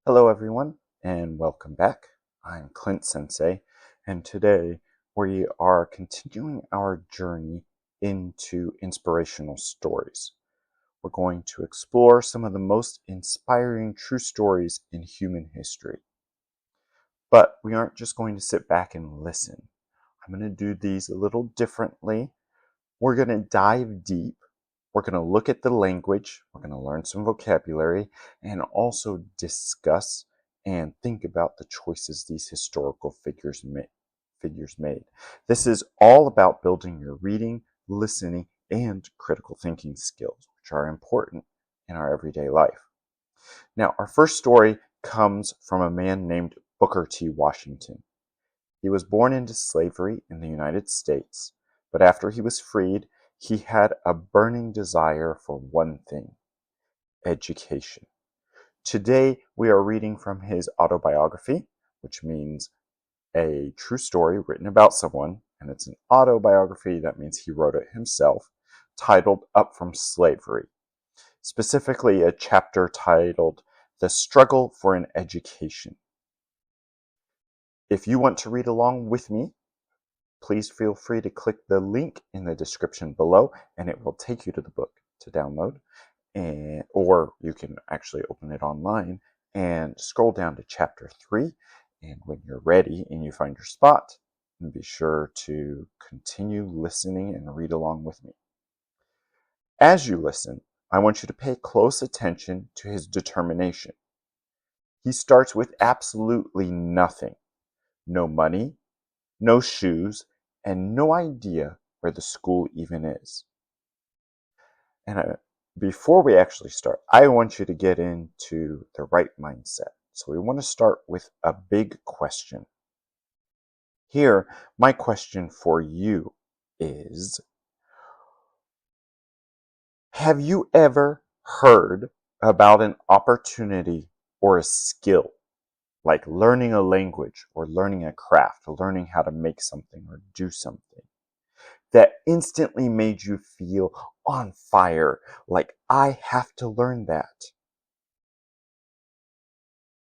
Hello everyone and welcome back. I'm Clint Sensei and today we are continuing our journey into inspirational stories. We're going to explore some of the most inspiring true stories in human history. But we aren't just going to sit back and listen. I'm going to do these a little differently. We're going to dive deep. We're going to look at the language, we're going to learn some vocabulary, and also discuss and think about the choices these historical figures made. This is all about building your reading, listening, and critical thinking skills, which are important in our everyday life. Now, our first story comes from a man named Booker T. Washington. He was born into slavery in the United States, but after he was freed, he had a burning desire for one thing: education. Today, we are reading from his autobiography, which means a true story written about someone, and it's an autobiography, that means he wrote it himself, titled Up from Slavery. Specifically, a chapter titled The Struggle for an Education. If you want to read along with me, please feel free to click the link in the description below and it will take you to the book to download. Or you can actually open it online and scroll down to chapter 3. And when you're ready and you find your spot, be sure to continue listening and read along with me. As you listen, I want you to pay close attention to his determination. He starts with absolutely nothing. No money, no shoes, and no idea where the school even is. And before we actually start, I want you to get into the right mindset. So we want to start with a big question. Here, my question for you is, have you ever heard about an opportunity or a skill, like learning a language or learning a craft or learning how to make something or do something, that instantly made you feel on fire, like I have to learn that?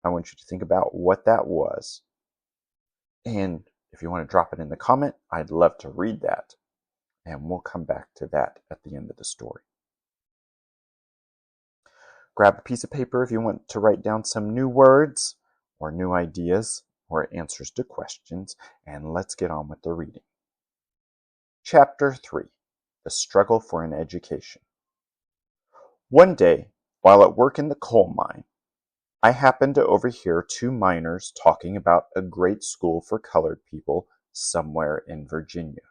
I want you to think about what that was. And if you want to drop it in the comment, I'd love to read that. And we'll come back to that at the end of the story. Grab a piece of paper if you want to write down some new words or new ideas or answers to questions, and let's get on with the reading. Chapter 3: The Struggle for an Education. One day, while at work in the coal mine, I happened to overhear two miners talking about a great school for colored people somewhere in Virginia.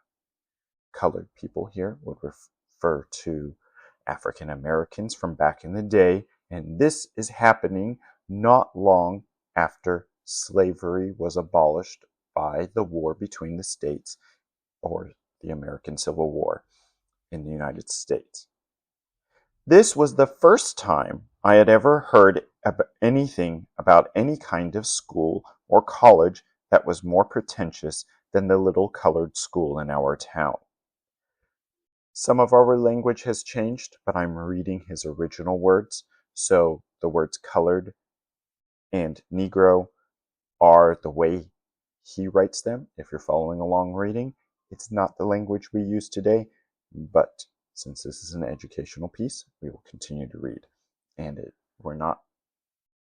Colored people here would refer to African Americans from back in the day, and this is happening not long after slavery was abolished by the war between the states, or the American Civil War in the United States. This was the first time I had ever heard anything about any kind of school or college that was more pretentious than the little colored school in our town. Some of our language has changed, but I'm reading his original words, so the words colored and Negro are the way he writes them. If you're following along reading, it's not the language we use today, but since this is an educational piece, we will continue to read. And we're not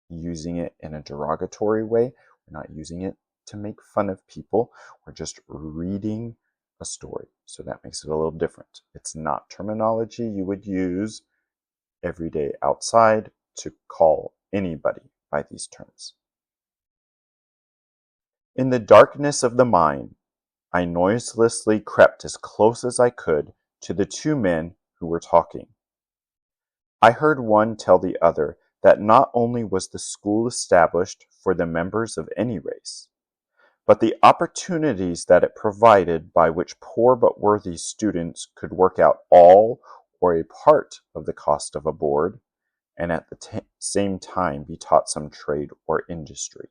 using it in a derogatory way. We're not using it to make fun of people. We're just reading a story. So that makes it a little different. It's not terminology you would use every day outside to call anybody by these terms. In the darkness of the mine, I noiselessly crept as close as I could to the two men who were talking. I heard one tell the other that not only was the school established for the members of any race, but the opportunities that it provided by which poor but worthy students could work out all or a part of the cost of a board, and at the same time be taught some trade or industry.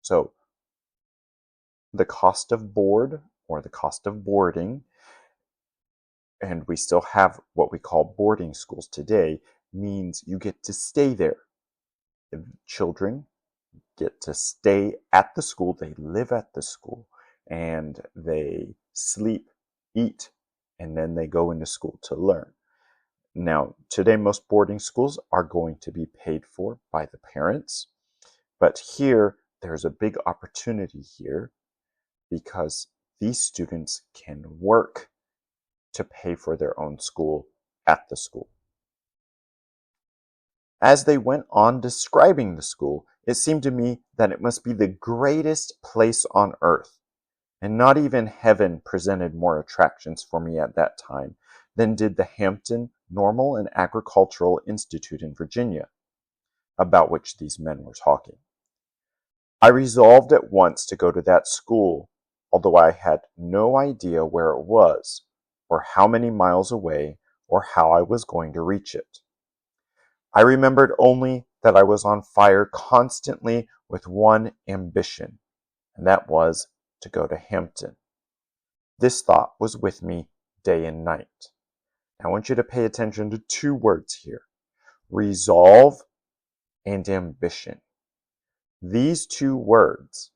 So, the cost of board or the cost of boarding, and we still have what we call boarding schools today, means you get to stay there. Children get to stay at the school, they live at the school, and they sleep, eat, and then they go into school to learn. Now, today, most boarding schools are going to be paid for by the parents, but here, there's a big opportunity here because these students can work to pay for their own school at the school. As they went on describing the school, it seemed to me that it must be the greatest place on earth, and not even heaven presented more attractions for me at that time than did the Hampton Normal and Agricultural Institute in Virginia, about which these men were talking. I resolved at once to go to that school, although I had no idea where it was, or how many miles away, or how I was going to reach it. I remembered only that I was on fire constantly with one ambition, and that was to go to Hampton. This thought was with me day and night. I want you to pay attention to two words here: resolve and ambition. These two words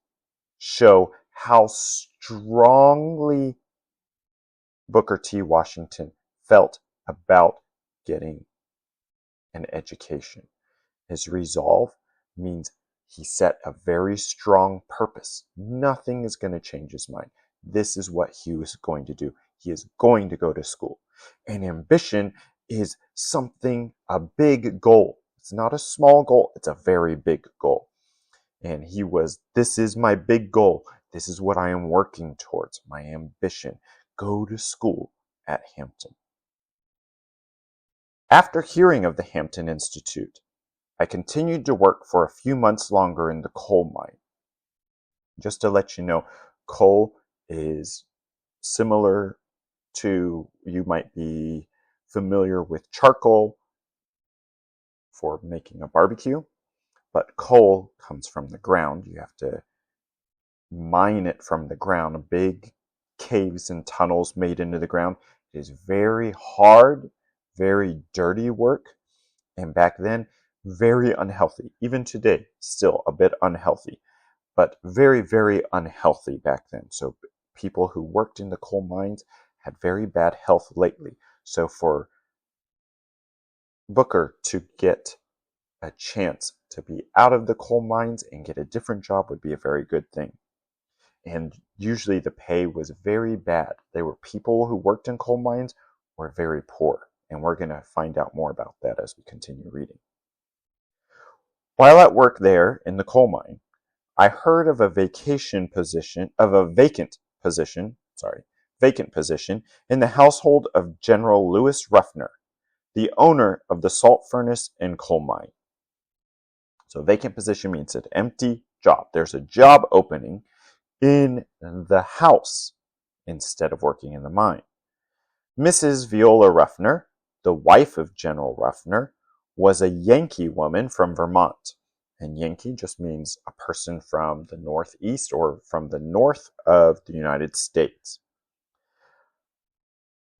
show how strongly Booker T. Washington felt about getting an education. His resolve means he set a very strong purpose. Nothing is going to change his mind. This is what he was going to do. He is going to go to school. And ambition is a big goal. It's not a small goal, it's a very big goal. And this is my big goal. This is what I am working towards, my ambition. Go to school at Hampton. After hearing of the Hampton Institute, I continued to work for a few months longer in the coal mine. Just to let you know, coal is similar to, you might be familiar with charcoal for making a barbecue, but coal comes from the ground. You have to mine it from the ground, big caves and tunnels made into the ground. It is very hard, very dirty work, and back then, very unhealthy. Even today, still a bit unhealthy, but very, very unhealthy back then. So people who worked in the coal mines had very bad health lately. So for Booker to get a chance to be out of the coal mines and get a different job would be a very good thing. And usually the pay was very bad. There were people who worked in coal mines were very poor. And we're going to find out more about that as we continue reading. While at work there in the coal mine, I heard of a vacant position in the household of General Lewis Ruffner, the owner of the salt furnace and coal mine. So vacant position means an empty job. There's a job opening in the house instead of working in the mine. Mrs. Viola Ruffner, the wife of General Ruffner, was a Yankee woman from Vermont. And Yankee just means a person from the Northeast or from the north of the United States.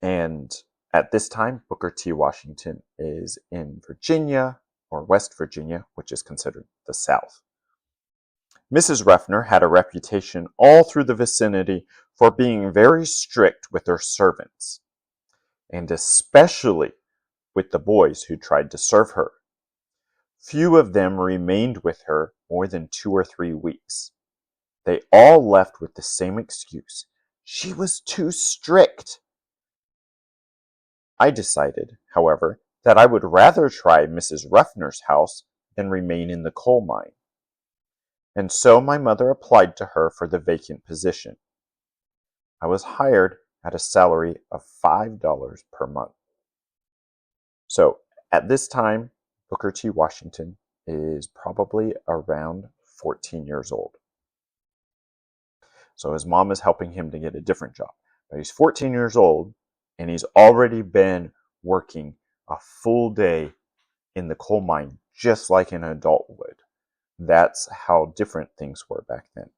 And at this time, Booker T. Washington is in Virginia, or West Virginia, which is considered the South. Mrs. Ruffner had a reputation all through the vicinity for being very strict with her servants, and especially with the boys who tried to serve her. Few of them remained with her more than 2 or 3 weeks. They all left with the same excuse: she was too strict. I decided, however, that I would rather try Mrs. Ruffner's house than remain in the coal mine. And so my mother applied to her for the vacant position. I was hired at a salary of $5 per month. So at this time, Booker T. Washington is probably around 14 years old. So his mom is helping him to get a different job. But he's 14 years old, and he's already been working a full day in the coal mine, just like an adult would. That's how different things were back then.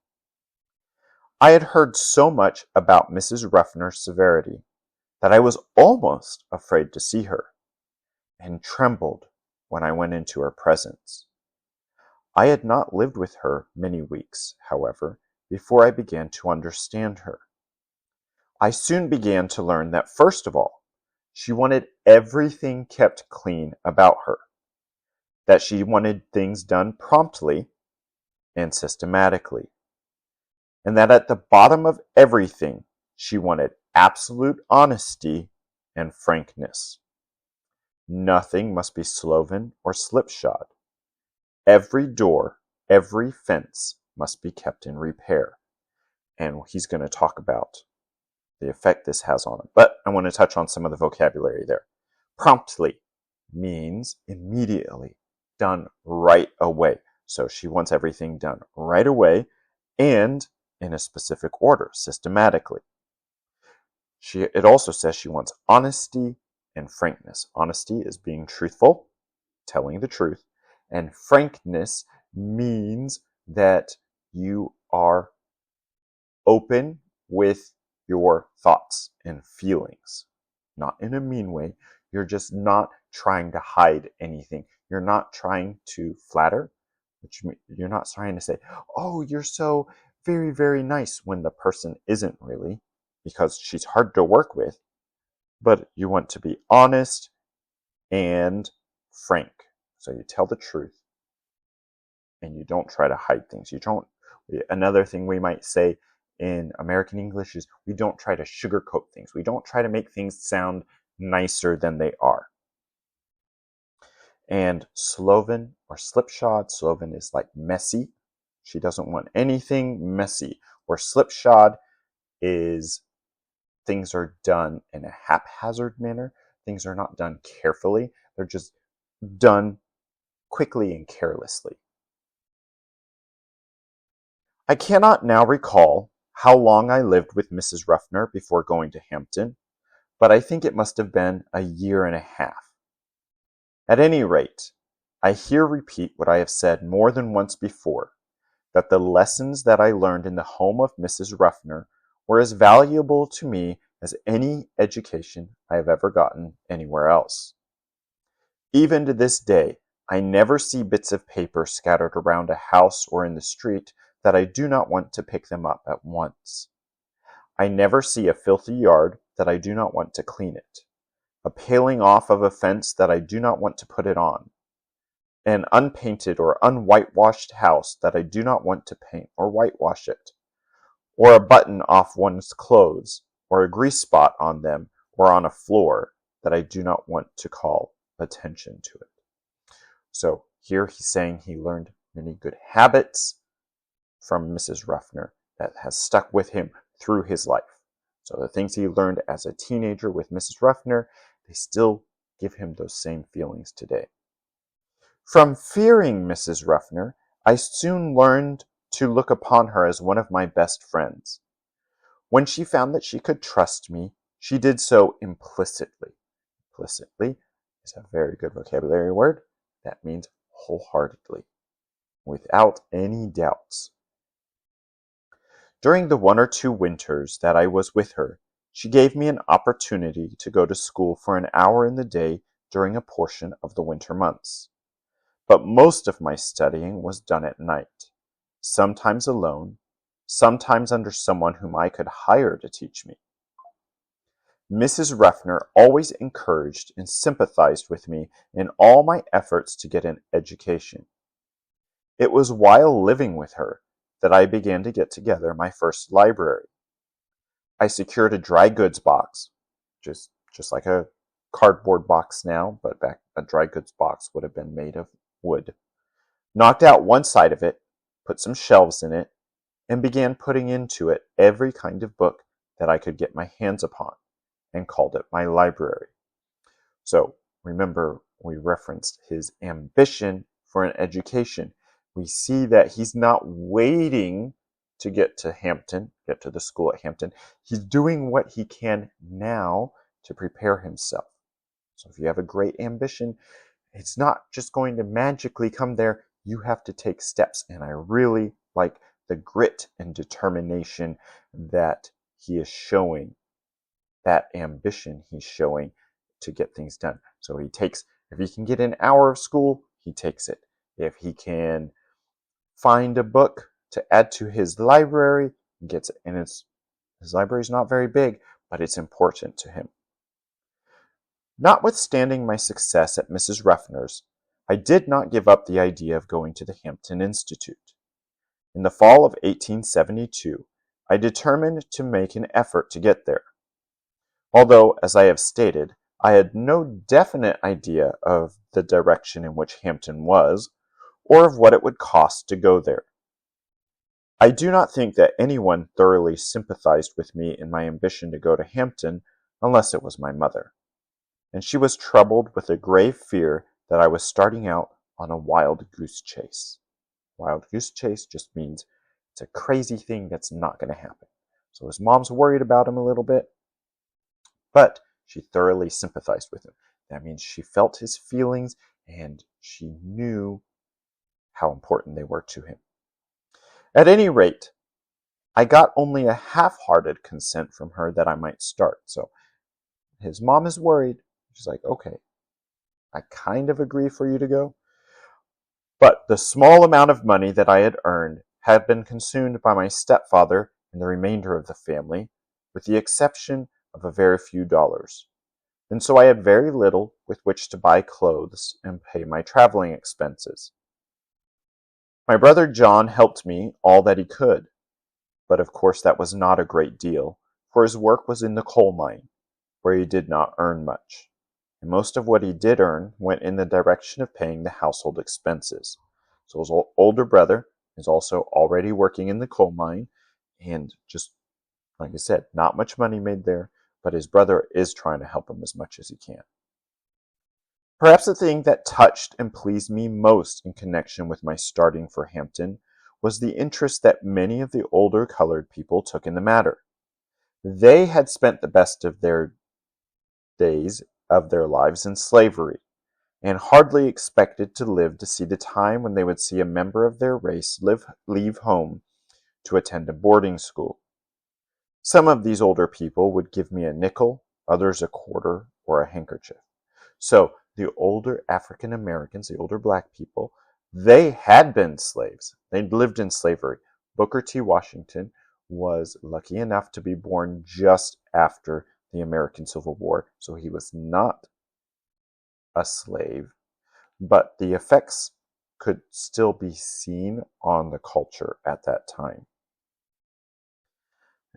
I had heard so much about Mrs. Ruffner's severity that I was almost afraid to see her, and trembled when I went into her presence. I had not lived with her many weeks, however, before I began to understand her. I soon began to learn that, first of all, she wanted everything kept clean about her, that she wanted things done promptly and systematically, and that at the bottom of everything, she wanted absolute honesty and frankness. Nothing must be sloven or slipshod. Every door, every fence must be kept in repair. And he's going to talk about the effect this has on him. But I want to touch on some of the vocabulary there. Promptly means immediately, done right away. So she wants everything done right away and in a specific order, systematically. It also says she wants honesty and frankness. Honesty is being truthful, telling the truth, and frankness means that you are open with your thoughts and feelings. Not in a mean way. You're just not trying to hide anything. You're not trying to flatter, which you're not trying to say, oh, you're so very, very nice, when the person isn't really, because she's hard to work with. But you want to be honest and frank. So you tell the truth and you don't try to hide things. Another thing we might say in American English is we don't try to sugarcoat things. We don't try to make things sound nicer than they are. And sloven or slipshod, sloven is like messy. She doesn't want anything messy. Or slipshod is things are done in a haphazard manner. Things are not done carefully. They're just done quickly and carelessly. I cannot now recall how long I lived with Mrs. Ruffner before going to Hampton, but I think it must have been a year and a half. At any rate, I here repeat what I have said more than once before, that the lessons that I learned in the home of Mrs. Ruffner were as valuable to me as any education I have ever gotten anywhere else. Even to this day, I never see bits of paper scattered around a house or in the street that I do not want to pick them up at once. I never see a filthy yard that I do not want to clean it, a paling off of a fence that I do not want to put it on, an unpainted or unwhitewashed house that I do not want to paint or whitewash it, or a button off one's clothes, or a grease spot on them or on a floor that I do not want to call attention to it. So here he's saying he learned many good habits from Mrs. Ruffner that has stuck with him through his life. So the things he learned as a teenager with Mrs. Ruffner, they still give him those same feelings today. From fearing Mrs. Ruffner, I soon learned to look upon her as one of my best friends. When she found that she could trust me, she did so implicitly. Implicitly is a very good vocabulary word. That means wholeheartedly, without any doubts. During the 1 or 2 winters that I was with her, she gave me an opportunity to go to school for an hour in the day during a portion of the winter months. But most of my studying was done at night, sometimes alone, sometimes under someone whom I could hire to teach me. Mrs. Ruffner always encouraged and sympathized with me in all my efforts to get an education. It was while living with her that I began to get together my first library. I secured a dry goods box, just like a cardboard box now, but back a dry goods box would have been made of wood. Knocked out one side of it, put some shelves in it, and began putting into it every kind of book that I could get my hands upon, and called it my library. So remember, we referenced his ambition for an education. We see that he's not waiting to get to Hampton, get to the school at Hampton. He's doing what he can now to prepare himself. So if you have a great ambition, it's not just going to magically come there. You have to take steps. And I really like the grit and determination that he is showing, that ambition he's showing to get things done. So if he can get an hour of school, he takes it. If he can find a book to add to his library. And his library is not very big, but it's important to him. Notwithstanding my success at Mrs. Ruffner's, I did not give up the idea of going to the Hampton Institute. In the fall of 1872, I determined to make an effort to get there. Although, as I have stated, I had no definite idea of the direction in which Hampton was, or of what it would cost to go there. I do not think that anyone thoroughly sympathized with me in my ambition to go to Hampton, unless it was my mother, and she was troubled with a grave fear that I was starting out on a wild goose chase. Wild goose chase just means it's a crazy thing that's not going to happen. So his mom's worried about him a little bit, but she thoroughly sympathized with him. That means she felt his feelings and she knew how important they were to him. At any rate, I got only a half-hearted consent from her that I might start. So his mom is worried. She's like, okay, I kind of agree for you to go. But the small amount of money that I had earned had been consumed by my stepfather and the remainder of the family, with the exception of a very few dollars. And so I had very little with which to buy clothes and pay my traveling expenses. My brother John helped me all that he could, but of course that was not a great deal, for his work was in the coal mine, where he did not earn much, and most of what he did earn went in the direction of paying the household expenses. So his older brother is also already working in the coal mine, and just like I said, not much money made there, but his brother is trying to help him as much as he can. Perhaps the thing that touched and pleased me most in connection with my starting for Hampton was the interest that many of the older colored people took in the matter. They had spent the best of their days of their lives in slavery, and hardly expected to live to see the time when they would see a member of their race leave home to attend a boarding school. Some of these older people would give me a nickel, others a quarter or a handkerchief. So the older African Americans, the older black people, they had been slaves. They'd lived in slavery. Booker T. Washington was lucky enough to be born just after the American Civil War, so he was not a slave, but the effects could still be seen on the culture at that time,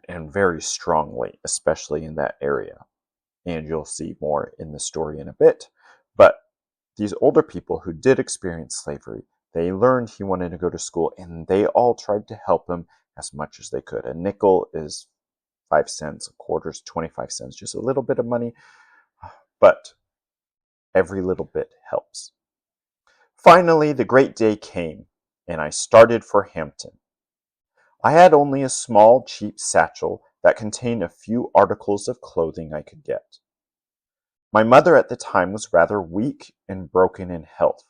and very strongly, especially in that area. And you'll see more in the story in a bit. But these older people who did experience slavery, they learned he wanted to go to school, and they all tried to help him as much as they could. A nickel is 5 cents, a quarter is 25 cents, just a little bit of money, but every little bit helps. Finally, the great day came, and I started for Hampton. I had only a small, cheap satchel that contained a few articles of clothing I could get. My mother at the time was rather weak and broken in health.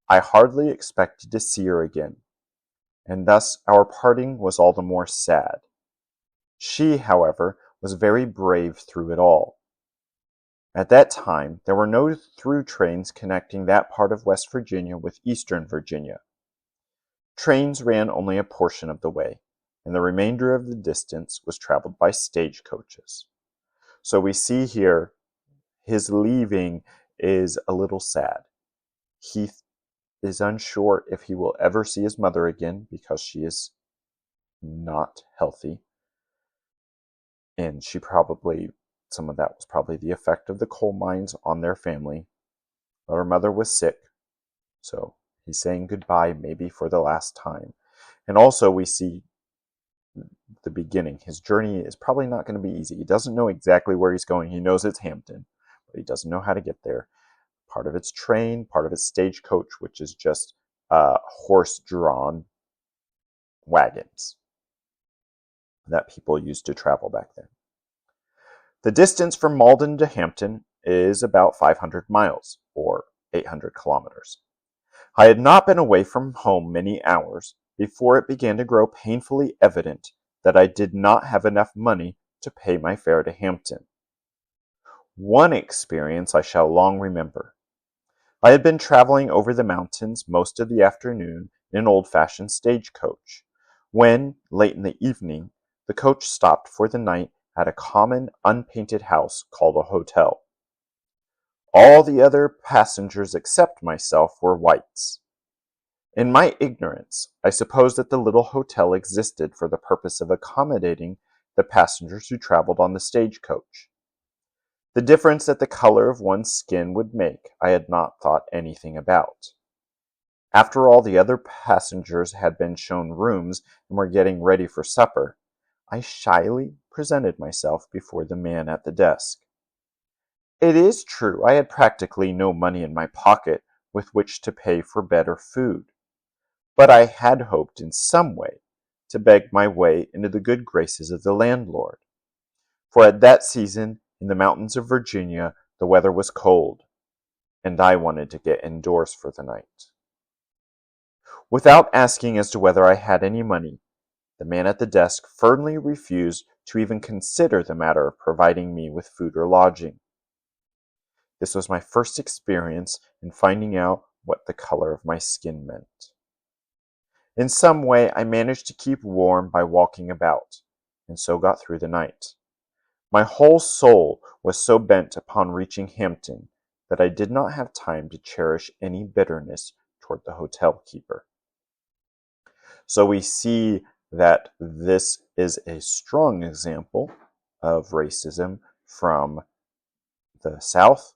I hardly expected to see her again, and thus our parting was all the more sad. She, however, was very brave through it all. At that time, there were no through trains connecting that part of West Virginia with Eastern Virginia. Trains ran only a portion of the way, and the remainder of the distance was traveled by stagecoaches. So we see here his leaving is a little sad. He is unsure if he will ever see his mother again because she is not healthy. And some of that was probably the effect of the coal mines on their family. But her mother was sick, so he's saying goodbye maybe for the last time. And also we see the beginning. His journey is probably not going to be easy. He doesn't know exactly where he's going. He knows it's Hampton, but he doesn't know how to get there. Part of it's train, part of it's stagecoach, which is just horse-drawn wagons that people used to travel back then. The distance from Malden to Hampton is about 500 miles, or 800 kilometers. I had not been away from home many hours before it began to grow painfully evident that I did not have enough money to pay my fare to Hampton. One experience I shall long remember. I had been traveling over the mountains most of the afternoon in an old-fashioned stagecoach, when, late in the evening, the coach stopped for the night at a common, unpainted house called a hotel. All the other passengers except myself were whites. In my ignorance, I supposed that the little hotel existed for the purpose of accommodating the passengers who traveled on the stagecoach. The difference that the color of one's skin would make I had not thought anything about. After all the other passengers had been shown rooms and were getting ready for supper, I shyly presented myself before the man at the desk. It is true I had practically no money in my pocket with which to pay for better food, but I had hoped in some way to beg my way into the good graces of the landlord, for at that season in the mountains of Virginia the weather was cold, and I wanted to get indoors for the night. Without asking as to whether I had any money, the man at the desk firmly refused to even consider the matter of providing me with food or lodging. This was my first experience in finding out what the color of my skin meant. In some way I managed to keep warm by walking about, and so got through the night. My whole soul was so bent upon reaching Hampton that I did not have time to cherish any bitterness toward the hotel keeper. So we see that this is a strong example of racism from the South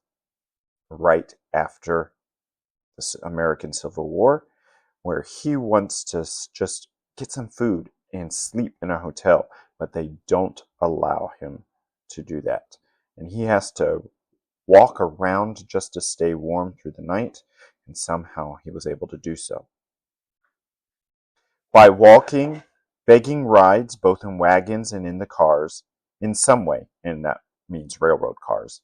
right after the American Civil War, where he wants to just get some food and sleep in a hotel, but they don't allow him to do that. And he has to walk around just to stay warm through the night, and somehow he was able to do so. By walking, begging rides both in wagons and in the cars, in some way, and that means railroad cars.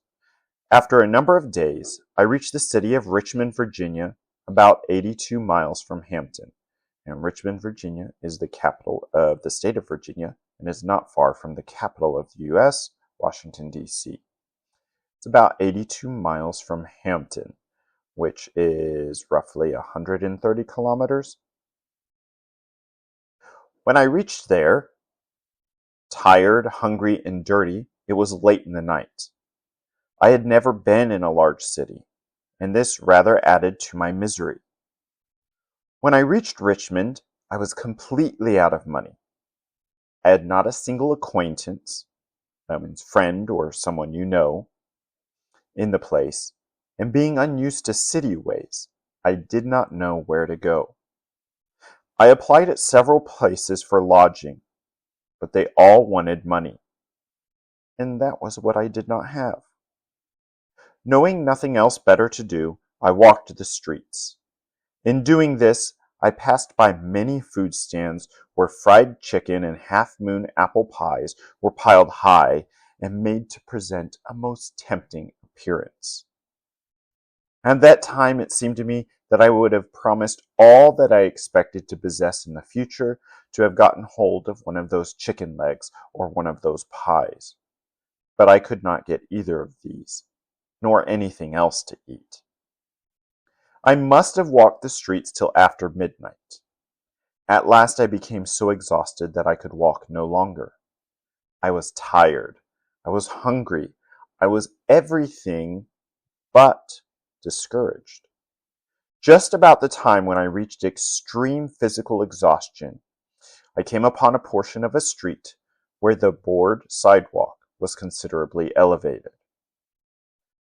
After a number of days, I reached the city of Richmond, Virginia, about 82 miles from Hampton. And Richmond, Virginia is the capital of the state of Virginia and is not far from the capital of the U.S., Washington, D.C. It's about 82 miles from Hampton, which is roughly 130 kilometers. When I reached there, tired, hungry, and dirty, it was late in the night. I had never been in a large city, and this rather added to my misery. When I reached Richmond, I was completely out of money. I had not a single acquaintance, that means friend or someone you know, in the place, and being unused to city ways, I did not know where to go. I applied at several places for lodging, but they all wanted money, and that was what I did not have. Knowing nothing else better to do, I walked the streets. In doing this, I passed by many food stands where fried chicken and half-moon apple pies were piled high and made to present a most tempting appearance. At that time it seemed to me that I would have promised all that I expected to possess in the future to have gotten hold of one of those chicken legs or one of those pies. But I could not get either of these, nor anything else to eat. I must have walked the streets till after midnight. At last I became so exhausted that I could walk no longer. I was tired. I was hungry. I was everything but discouraged. Just about the time when I reached extreme physical exhaustion, I came upon a portion of a street where the board sidewalk was considerably elevated.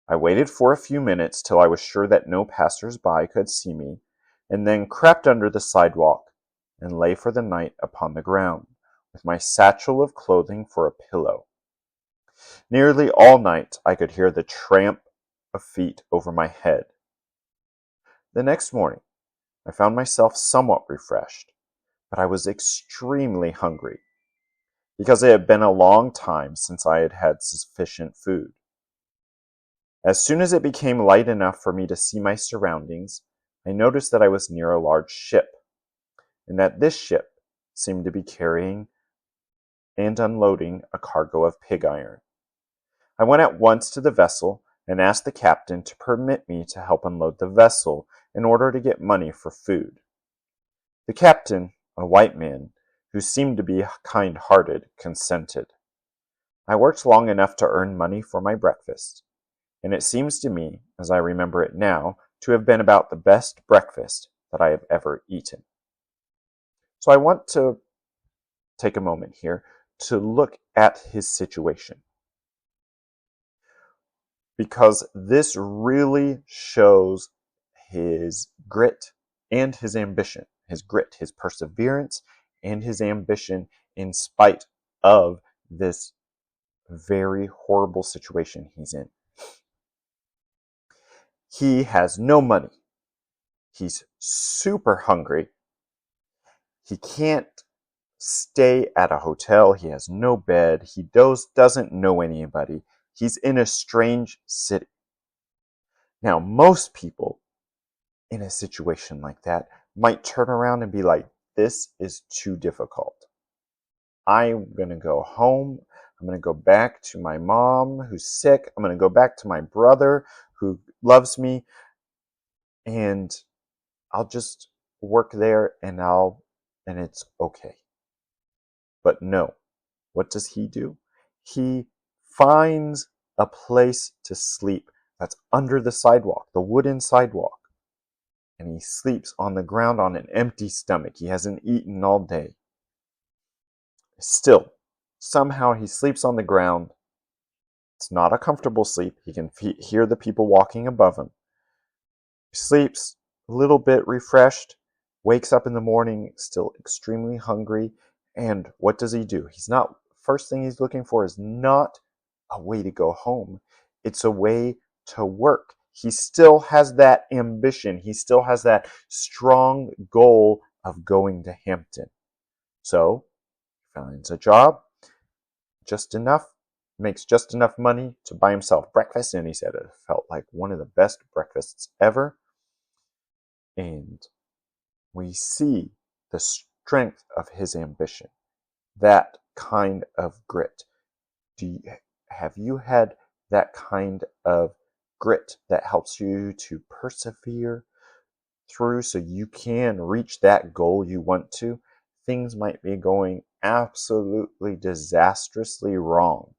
I waited for a few minutes till I was sure that no passers-by could see me, and then crept under the sidewalk and lay for the night upon the ground, with my satchel of clothing for a pillow. Nearly all night I could hear the tramp of feet over my head. The next morning I found myself somewhat refreshed, but I was extremely hungry, because it had been a long time since I had had sufficient food. As soon as it became light enough for me to see my surroundings, I noticed that I was near a large ship, and that this ship seemed to be carrying and unloading a cargo of pig iron. I went at once to the vessel and asked the captain to permit me to help unload the vessel in order to get money for food. The captain, a white man, who seemed to be kind-hearted, consented. I worked long enough to earn money for my breakfast, and it seems to me, as I remember it now, to have been about the best breakfast that I have ever eaten. So I want to take a moment here to look at his situation, because this really shows his grit and his ambition, his grit, his perseverance, and his ambition in spite of this very horrible situation he's in. He has no money. He's super hungry. He can't stay at a hotel. He has no bed. He doesn't know anybody. He's in a strange city. Now, most people in a situation like that might turn around and be like, this is too difficult. I'm going to go home. I'm going to go back to my mom who's sick. I'm going to go back to my brother who loves me, and I'll just work there and it's okay. But no, what does he do? He finds a place to sleep that's under the sidewalk, the wooden sidewalk. And he sleeps on the ground on an empty stomach. He hasn't eaten all day. Still, somehow he sleeps on the ground. It's not a comfortable sleep. He can hear the people walking above him. He sleeps a little bit refreshed, wakes up in the morning, still extremely hungry. And what does he do? First thing he's looking for is not a way to go home. It's a way to work. He still has that ambition. He still has that strong goal of going to Hampton. So, he finds a job, makes just enough money to buy himself breakfast, and he said it felt like one of the best breakfasts ever. And we see the strength of his ambition, that kind of grit. Have you had that kind of grit that helps you to persevere through so you can reach that goal you want to? Things might be going absolutely disastrously wrong,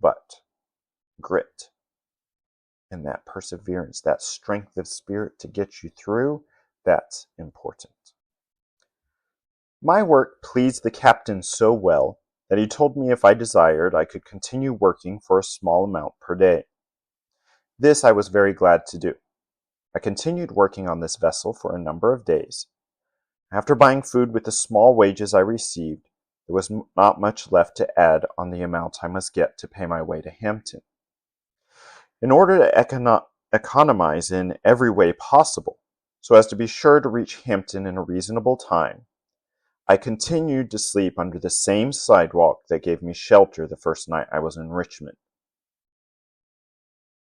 but grit and that perseverance, that strength of spirit to get you through, that's important. My work pleased the captain so well that he told me if I desired, I could continue working for a small amount per day. This I was very glad to do. I continued working on this vessel for a number of days. After buying food with the small wages I received, there was not much left to add on the amount I must get to pay my way to Hampton. In order to economize in every way possible, so as to be sure to reach Hampton in a reasonable time, I continued to sleep under the same sidewalk that gave me shelter the first night I was in Richmond.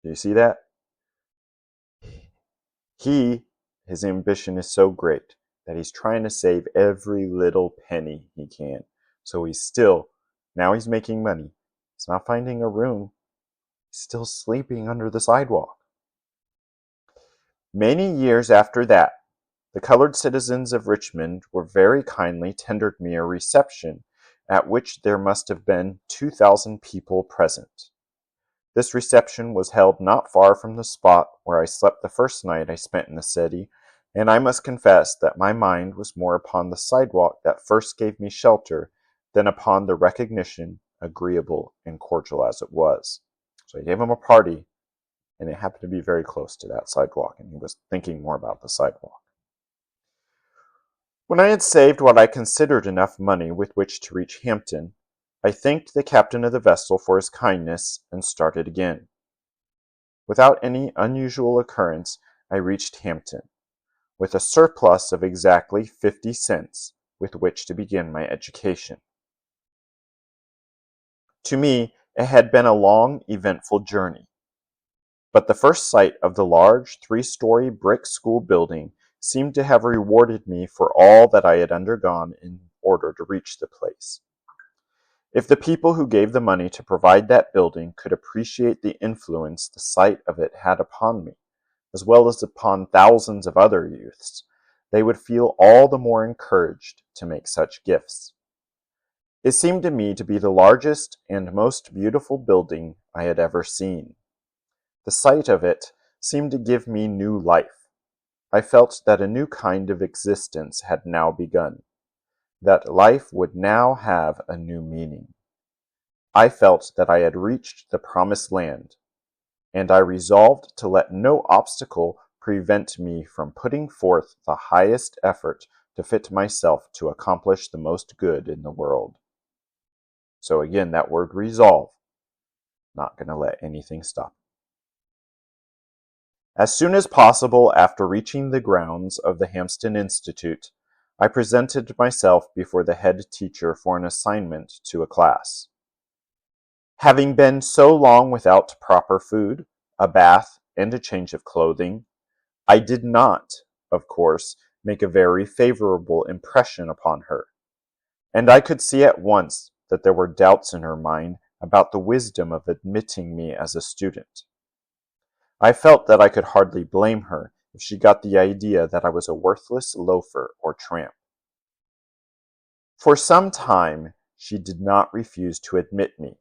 Do you see that? His ambition is so great that he's trying to save every little penny he can. So now he's making money. He's not finding a room. He's still sleeping under the sidewalk. Many years after that, the colored citizens of Richmond were very kindly tendered me a reception at which there must have been 2,000 people present. This reception was held not far from the spot where I slept the first night I spent in the city, and I must confess that my mind was more upon the sidewalk that first gave me shelter than upon the recognition, agreeable and cordial as it was. So I gave him a party, and it happened to be very close to that sidewalk, and he was thinking more about the sidewalk. When I had saved what I considered enough money with which to reach Hampton, I thanked the captain of the vessel for his kindness and started again. Without any unusual occurrence, I reached Hampton, with a surplus of exactly 50 cents with which to begin my education. To me, it had been a long, eventful journey, but the first sight of the large 3-story brick school building seemed to have rewarded me for all that I had undergone in order to reach the place. If the people who gave the money to provide that building could appreciate the influence the sight of it had upon me, as well as upon thousands of other youths, they would feel all the more encouraged to make such gifts. It seemed to me to be the largest and most beautiful building I had ever seen. The sight of it seemed to give me new life. I felt that a new kind of existence had now begun, that life would now have a new meaning. I felt that I had reached the promised land, and I resolved to let no obstacle prevent me from putting forth the highest effort to fit myself to accomplish the most good in the world. So again, that word resolve, not going to let anything stop. As soon as possible after reaching the grounds of the Hampton Institute, I presented myself before the head teacher for an assignment to a class. Having been so long without proper food, a bath, and a change of clothing, I did not, of course, make a very favorable impression upon her, and I could see at once that there were doubts in her mind about the wisdom of admitting me as a student. I felt that I could hardly blame her if she got the idea that I was a worthless loafer or tramp. For some time she did not refuse to admit me.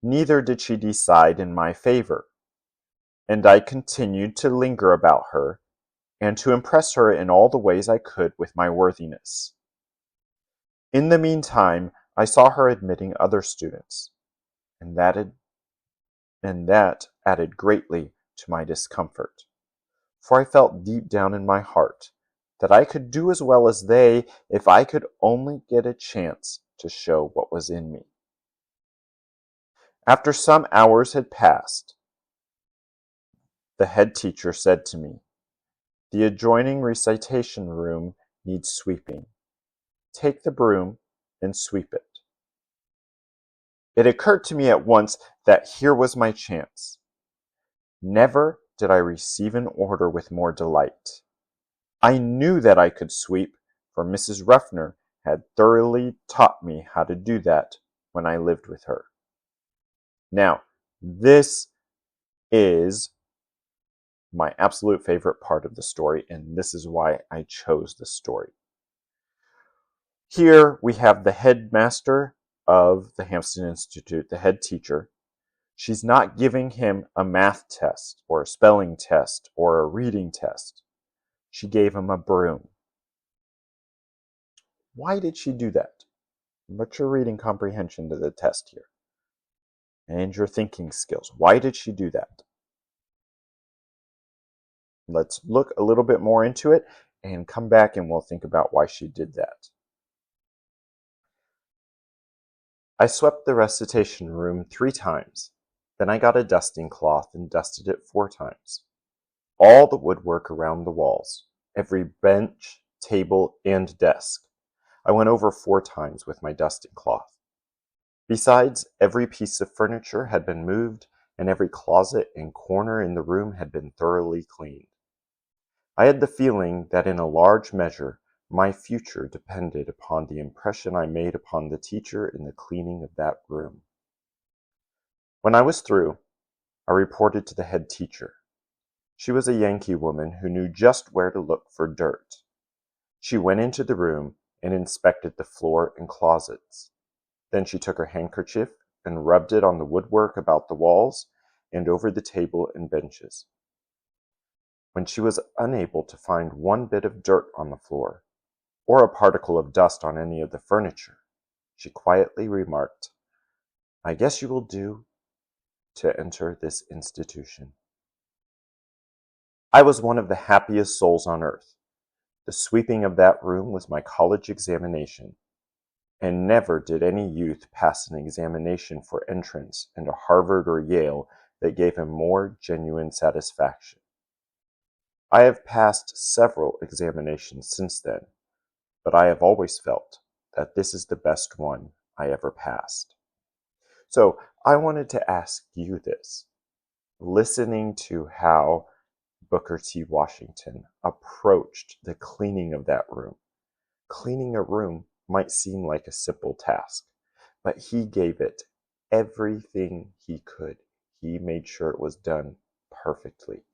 Neither did she decide in my favor, and I continued to linger about her and to impress her in all the ways I could with my worthiness. In the meantime, I saw her admitting other students, and that added greatly to my discomfort, for I felt deep down in my heart that I could do as well as they if I could only get a chance to show what was in me. After some hours had passed, the head teacher said to me, "The adjoining recitation room needs sweeping. Take the broom and sweep it." It occurred to me at once that here was my chance. Never did I receive an order with more delight. I knew that I could sweep, for Mrs. Ruffner had thoroughly taught me how to do that when I lived with her. Now, this is my absolute favorite part of the story, and this is why I chose the story. Here we have the headmaster of the Hampton Institute, the head teacher. She's not giving him a math test or a spelling test or a reading test. She gave him a broom. Why did she do that? What's your reading comprehension to the test here? And your thinking skills. Why did she do that? Let's look a little bit more into it and come back and we'll think about why she did that. I swept the recitation room 3 times. Then I got a dusting cloth and dusted it 4 times. All the woodwork around the walls, every bench, table, and desk, I went over 4 times with my dusting cloth. Besides, every piece of furniture had been moved, and every closet and corner in the room had been thoroughly cleaned. I had the feeling that in a large measure my future depended upon the impression I made upon the teacher in the cleaning of that room. When I was through, I reported to the head teacher. She was a Yankee woman who knew just where to look for dirt. She went into the room and inspected the floor and closets. Then she took her handkerchief and rubbed it on the woodwork about the walls and over the table and benches. When she was unable to find one bit of dirt on the floor, or a particle of dust on any of the furniture, she quietly remarked, "I guess you will do to enter this institution." I was one of the happiest souls on earth. The sweeping of that room was my college examination, and never did any youth pass an examination for entrance into Harvard or Yale that gave him more genuine satisfaction. I have passed several examinations since then, but I have always felt that this is the best one I ever passed. So I wanted to ask you this. Listening to how Booker T. Washington approached the cleaning of that room. Cleaning a room might seem like a simple task, but he gave it everything he could. He made sure it was done perfectly.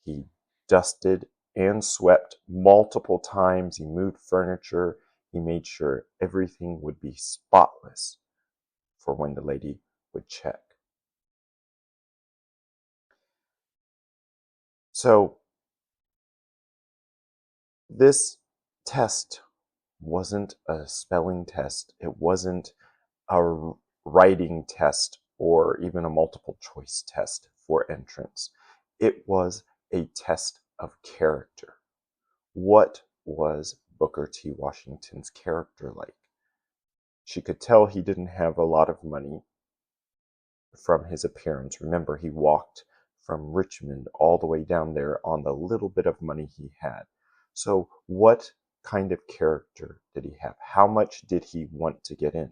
He dusted and swept multiple times. He moved furniture. He made sure everything would be spotless for when the lady would check. So this test wasn't a spelling test. It wasn't a writing test or even a multiple choice test for entrance. It was a test of character. What was Booker T. Washington's character like? She could tell he didn't have a lot of money from his appearance. Remember, he walked from Richmond all the way down there on the little bit of money he had. So what kind of character did he have? How much did he want to get in?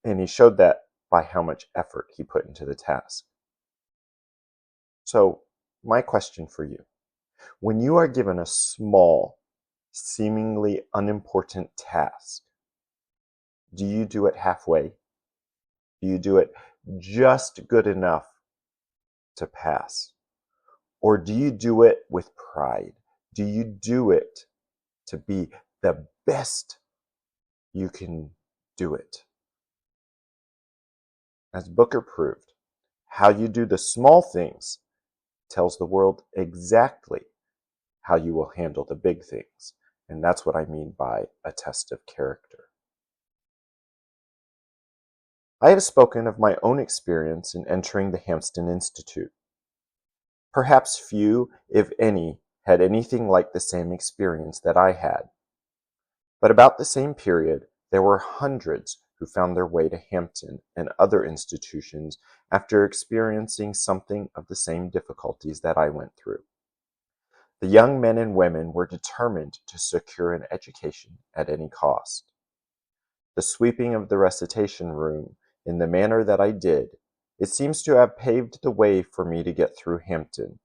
And he showed that by how much effort he put into the task. So my question for you, when you are given a small, seemingly unimportant task, do you do it halfway? Do you do it just good enough to pass? Or do you do it with pride? Do you do it to be the best you can do it? As Booker proved, how you do the small things tells the world exactly how you will handle the big things. And that's what I mean by a test of character. I have spoken of my own experience in entering the Hampton Institute. Perhaps few, if any, had anything like the same experience that I had. But about the same period, there were hundreds who found their way to Hampton and other institutions after experiencing something of the same difficulties that I went through. The young men and women were determined to secure an education at any cost. The sweeping of the recitation room in the manner that I did, it seems to have paved the way for me to get through Hampton.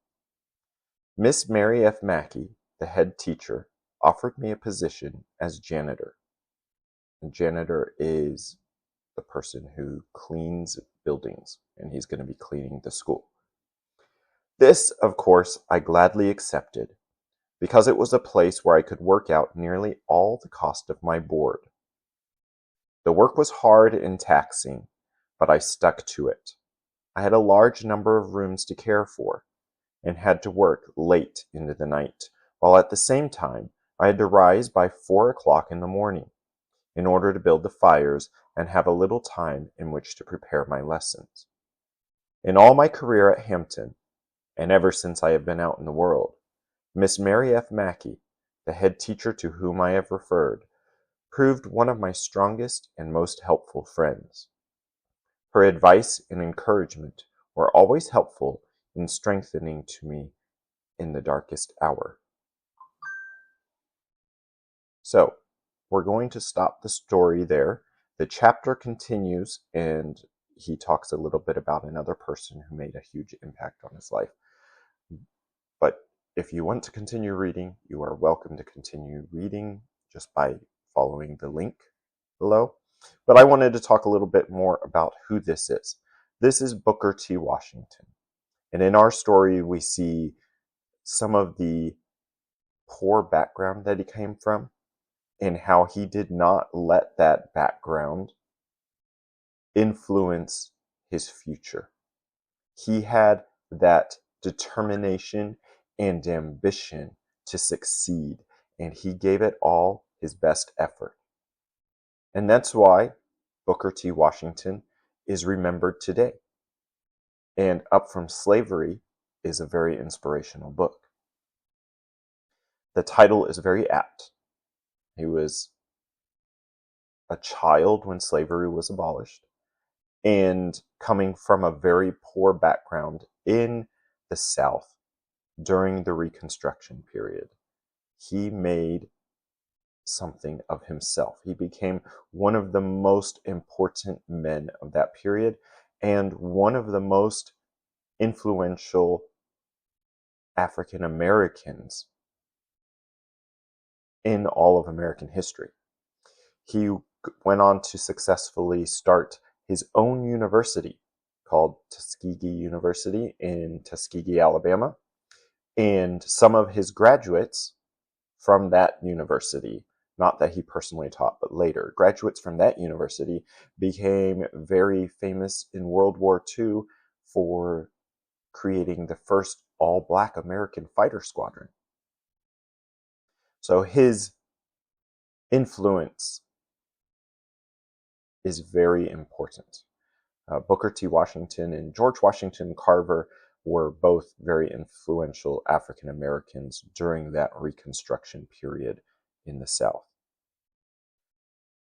Miss Mary F. Mackey, the head teacher, offered me a position as janitor. And janitor is the person who cleans buildings, and he's going to be cleaning the school. This, of course, I gladly accepted, because it was a place where I could work out nearly all the cost of my board. The work was hard and taxing, but I stuck to it. I had a large number of rooms to care for, and had to work late into the night, while at the same time I had to rise by 4 o'clock in the morning in order to build the fires and have a little time in which to prepare my lessons. In all my career at Hampton, and ever since I have been out in the world, Miss Mary F. Mackey, the head teacher to whom I have referred, proved one of my strongest and most helpful friends. Her advice and encouragement were always helpful in strengthening to me in the darkest hour. So, we're going to stop the story there. The chapter continues, and he talks a little bit about another person who made a huge impact on his life. But if you want to continue reading, you are welcome to continue reading just by following the link below. But I wanted to talk a little bit more about who this is. This is Booker T. Washington. And in our story, we see some of the poor background that he came from and how he did not let that background influence his future. He had that determination and ambition to succeed, and he gave it all his best effort. And that's why Booker T. Washington is remembered today. And Up From Slavery is a very inspirational book. The title is very apt. He was a child when slavery was abolished, and coming from a very poor background in the South during the Reconstruction period, he made something of himself. He became one of the most important men of that period and one of the most influential African Americans in all of American history. He went on to successfully start his own university called Tuskegee University in Tuskegee, Alabama. And some of his graduates from that university, not that he personally taught, but later, graduates from that university became very famous in World War II for creating the first all-black American fighter squadron. So his influence is very important. Booker T. Washington and George Washington Carver were both very influential African Americans during that Reconstruction period in the South.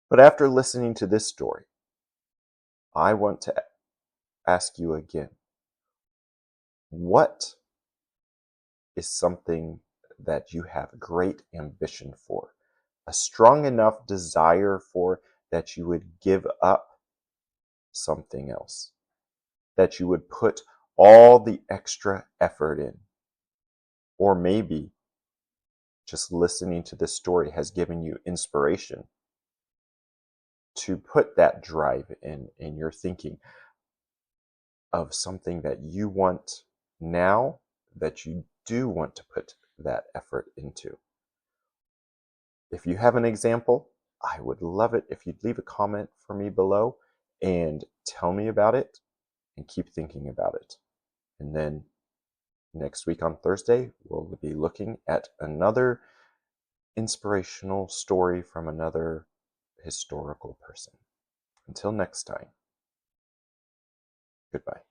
But after listening to this story, I want to ask you again, what is something that you have great ambition for, a strong enough desire for, that you would give up something else, that you would put all the extra effort in? Or maybe just listening to this story has given you inspiration to put that drive in your thinking of something that you want now, that you do want to put that effort into. If you have an example, I would love it if you'd leave a comment for me below and tell me about it and keep thinking about it. And then next week on Thursday, we'll be looking at another inspirational story from another historical person. Until next time, goodbye.